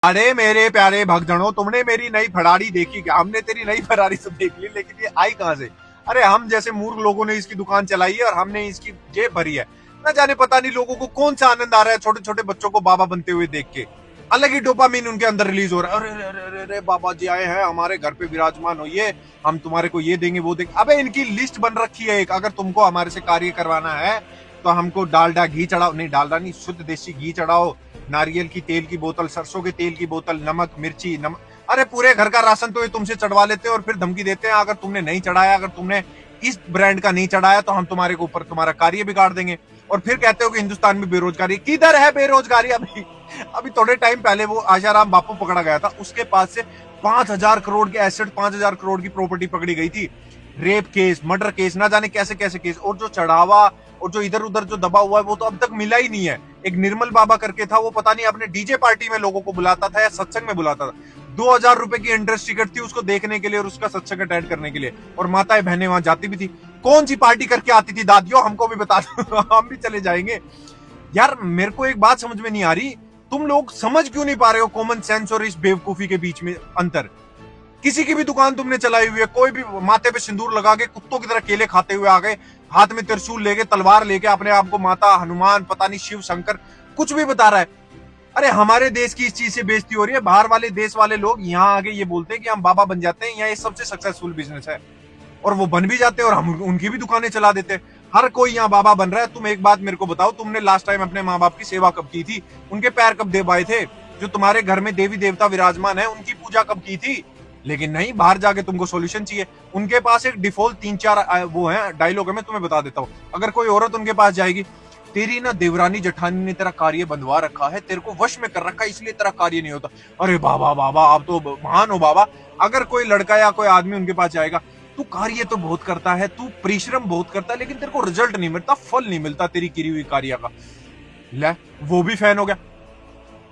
अरे मेरे प्यारे भक्तजनों, तुमने मेरी नई फरारी देखी क्या? हमने तेरी नई फरारी तो देख ली, लेकिन ये आई कहां से? अरे हम जैसे मूर्ख लोगों ने इसकी दुकान चलाई है और हमने इसकी जेब भरी है। न जाने पता नहीं लोगों को कौन सा आनंद आ रहा है छोटे छोटे बच्चों को बाबा बनते हुए देख के। अलग ही डोपामीन उनके अंदर रिलीज हो रहा है। अरे अरे अरे अरे बाबा जी आए हैं, हमारे घर पे विराजमान होइए, हम तुम्हारे को ये देंगे वो देंगे। अबे इनकी लिस्ट बन रखी है एक, अगर तुमको हमारे से कार्य करवाना है तो हमको डालडा घी चढ़ाओ, नहीं डालडा नहीं, शुद्ध देसी घी चढ़ाओ, नारियल की तेल की बोतल, सरसों के तेल की बोतल, नमक मिर्ची नमक। अरे पूरे घर का राशन तो ये तुमसे चढ़वा लेते हैं और फिर धमकी देते हैं अगर तुमने नहीं चढ़ाया, अगर तुमने इस ब्रांड का नहीं चढ़ाया तो हम तुम्हारे ऊपर तुम्हारा कार्य बिगाड़ देंगे। और फिर कहते हो कि हिंदुस्तान में बेरोजगारी, किधर है बेरोजगारी? अभी अभी थोड़े टाइम पहले वो आशाराम बापू पकड़ा गया था, उसके पास से 5,000 करोड़ के एसेट, 5,000 करोड़ की प्रॉपर्टी पकड़ी गई थी। रेप केस, मर्डर केस, ना जाने कैसे कैसे केस, और जो चढ़ावा और जो इधर उधर जो दबा हुआ है वो तो अब तक मिला ही नहीं है। एक निर्मल बाबा करके था, वो पता नहीं अपने डीजे पार्टी में लोगों को बुलाता था या सत्संग में बुलाता था। 2,000 रुपए की एंट्रेंस टिकट थी उसको देखने के लिए और उसका सत्संग अटेंड करने के लिए, और माताएं बहनें वहां जाती भी थी। कौन सी पार्टी करके आती थी दादियों, हमको भी बता दो हम भी चले जाएंगे। यार मेरे को एक बात समझ में नहीं आ रही, तुम लोग समझ क्यों नहीं पा रहे हो कॉमन सेंस और इस बेवकूफी के बीच में अंतर? किसी की भी दुकान तुमने चलाई हुई है, कोई भी माथे पे सिंदूर लगा के कुत्तों की तरह केले खाते हुए आ गए, हाथ में त्रिशूल लेके, तलवार लेके, अपने आप को माता हनुमान, पता नहीं शिव शंकर, कुछ भी बता रहा है। अरे हमारे देश की इस चीज से बेइज्जती हो रही है, बाहर वाले देश वाले लोग यहाँ आगे ये बोलते हैं कि हम बाबा बन जाते हैं, यहाँ ये सबसे सक्सेसफुल बिजनेस है, और वो बन भी जाते हैं और हम उनकी भी दुकानें चला देते हैं। हर कोई यहाँ बाबा बन रहा है। तुम एक बात मेरे को बताओ, तुमने लास्ट टाइम अपने माँ बाप की सेवा कब की थी? उनके पैर कब देवाए थे? जो तुम्हारे घर में देवी देवता विराजमान है उनकी पूजा कब की थी? लेकिन नहीं, बाहर जाके तुमको सॉल्यूशन चाहिए। उनके पास एक डिफॉल्ट 3-4 वो है डायलॉग है, मैं तुम्हें बता देता हूँ। अगर कोई औरत उनके पास जाएगी, तेरी ना देवरानी जठानी ने तेरा कार्य बंधवा रखा है, तेरे को वश में कर रखा है, इसलिए तेरा कार्य नहीं होता। अरे बाबा बाबा आप तो महान हो बाबा। अगर कोई लड़का या कोई आदमी उनके पास जाएगा, तू कार्य तो बहुत करता है, तू परिश्रम बहुत करता है, लेकिन तेरे को रिजल्ट नहीं मिलता, फल नहीं मिलता तेरी की हुई कार्य का। ले, वो भी फैन हो गया।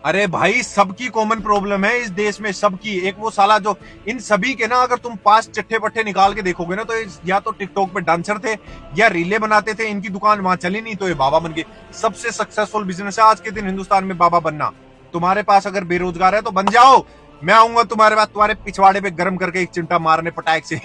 अरे भाई सबकी कॉमन प्रॉब्लम है इस देश में, सबकी। एक वो साला जो इन सभी के ना, अगर तुम 5 चिट्ठे पट्टे निकाल के देखोगे ना, तो या तो टिकटॉक पे डांसर थे या रीले बनाते थे, इनकी दुकान वहां चली नहीं तो ये बाबा बन गए। सबसे सक्सेसफुल बिजनेस है आज के दिन हिंदुस्तान में बाबा बनना। तुम्हारे पास अगर बेरोजगार है तो बन जाओ, मैं आऊंगा तुम्हारे पास, तुम्हारे पिछवाड़े पे गर्म करके एक चिमटा मारने पटाख से